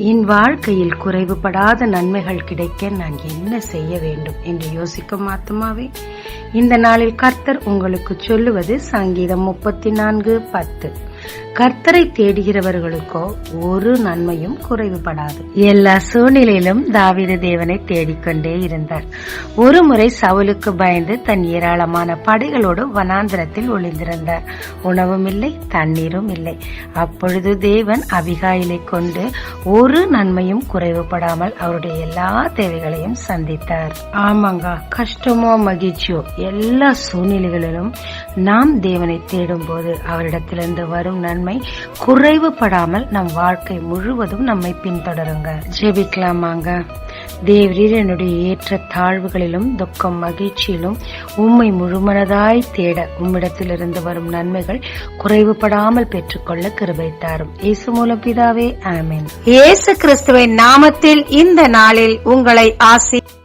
என் வாழ்க்கையில் குறைவுபடாத நன்மைகள் கிடைக்க நான் என்ன செய்ய வேண்டும் என்று யோசிக்கும் ஆத்துமாவே, இந்த நாளில் கர்த்தர் உங்களுக்கு சொல்லுவது சங்கீதம் 34:10. கர்த்தரை தேடுகிறவர்களுக்கோ ஒரு நன்மையும் குறைவுபடாது. எல்லா சூழ்நிலையிலும் தாவீது தேவனை தேடிக்கொண்டே இருந்தார். ஒரு முறை சவுலுக்கு பயந்து தன் ஏராளமான படைகளோடு வனாந்திரத்தில் ஒளிந்திருந்தார். உணவும் இல்லை, தண்ணீரும் இல்லை. அப்பொழுது தேவன் அபிகாயிலை கொண்டு ஒரு நன்மையும் குறைவுபடாமல் அவருடைய எல்லா தேவைகளையும் சந்தித்தார். ஆமாங்க, கஷ்டமோ மகிழ்ச்சியோ எல்லா சூழ்நிலைகளிலும் நாம் தேவனை தேடும் போது அவரிடத்திலிருந்து வரும் நன்மை குறைவுபடாமல் நம் வாழ்க்கை முழுவதும் நம்மை பின்தொடருங்க. ஜெபிக்கலாமாங்க. தேவரீர், என்னுடைய ஏற்ற தாழ்வுகளிலும் துக்கம் மகிழ்ச்சியிலும் உம்மை முழுமனதாய் தேட உம்மிடத்திலிருந்து வரும் நன்மைகள் குறைவுபடாமல் பெற்றுக்கொள்ள கிருபை தாரும். இயேசு மூலம் பிதாவே, ஆமென். இயேசு கிறிஸ்துவின் நாமத்தில் இந்த நாளில் உங்களை ஆசீர்வதிக்கிறேன்.